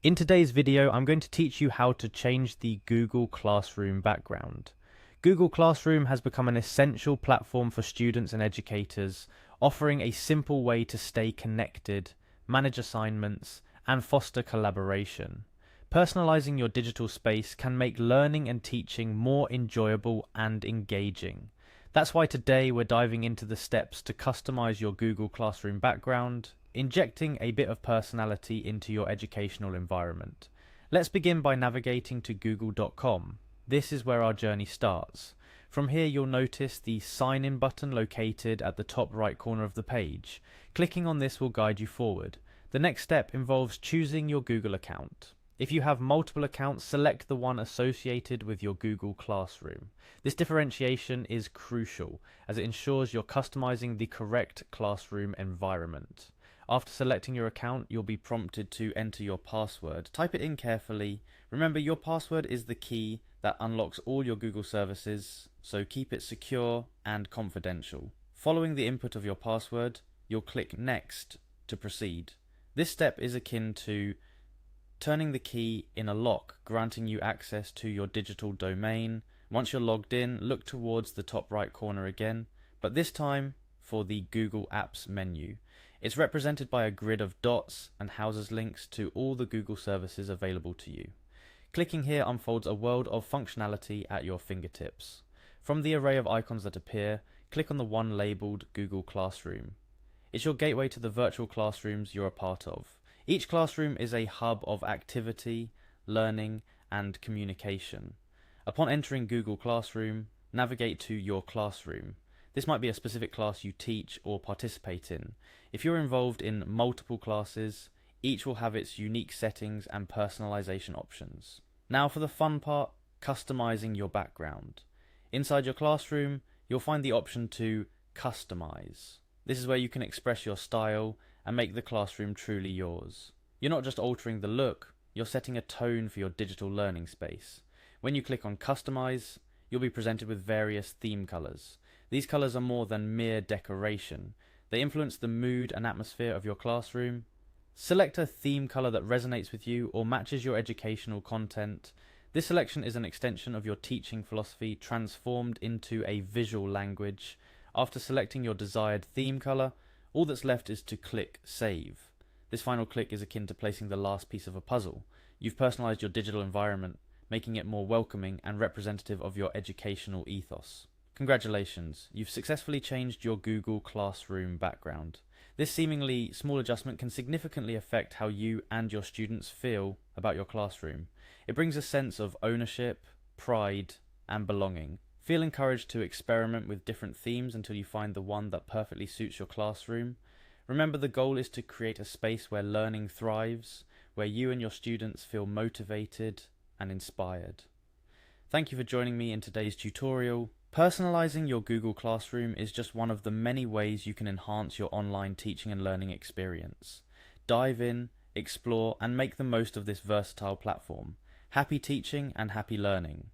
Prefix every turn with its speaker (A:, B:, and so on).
A: In today's video, I'm going to teach you how to change the Google Classroom background. Google Classroom has become an essential platform for students and educators, offering a simple way to stay connected, manage assignments, and foster collaboration. Personalizing your digital space can make learning and teaching more enjoyable and engaging. That's why today we're diving into the steps to customize your Google Classroom background, injecting a bit of personality into your educational environment. Let's begin by navigating to google.com. This is where our journey starts. From here you'll notice the sign in button located at the top right corner of the page. Clicking on this will guide you forward. The next step involves choosing your Google account. If you have multiple accounts, select the one associated with your Google Classroom. This differentiation is crucial as it ensures you're customizing the correct classroom environment. After selecting your account, you'll be prompted to enter your password. Type it in carefully. Remember, your password is the key that unlocks all your Google services, so keep it secure and confidential. Following the input of your password, you'll click Next to proceed. This step is akin to turning the key in a lock, granting you access to your digital domain. Once you're logged in, look towards the top right corner again, but this time for the Google Apps menu. It's represented by a grid of dots and houses links to all the Google services available to you. Clicking here unfolds a world of functionality at your fingertips. From the array of icons that appear, click on the one labelled Google Classroom. It's your gateway to the virtual classrooms you're a part of. Each classroom is a hub of activity, learning, and communication. Upon entering Google Classroom, navigate to your classroom. This might be a specific class you teach or participate in. If you're involved in multiple classes, each will have its unique settings and personalization options. Now for the fun part, customizing your background. Inside your classroom, you'll find the option to customize. This is where you can express your style and make the classroom truly yours. You're not just altering the look, you're setting a tone for your digital learning space. When you click on Customize, you'll be presented with various theme colors. These colors are more than mere decoration. They influence the mood and atmosphere of your classroom. Select a theme color that resonates with you or matches your educational content. This selection is an extension of your teaching philosophy transformed into a visual language. After selecting your desired theme color, all that's left is to click Save. This final click is akin to placing the last piece of a puzzle. You've personalized your digital environment, making it more welcoming and representative of your educational ethos. Congratulations, you've successfully changed your Google Classroom background. This seemingly small adjustment can significantly affect how you and your students feel about your classroom. It brings a sense of ownership, pride, and belonging. Feel encouraged to experiment with different themes until you find the one that perfectly suits your classroom. Remember, the goal is to create a space where learning thrives, where you and your students feel motivated and inspired. Thank you for joining me in today's tutorial. Personalizing your Google Classroom is just one of the many ways you can enhance your online teaching and learning experience. Dive in, explore, and make the most of this versatile platform. Happy teaching and happy learning.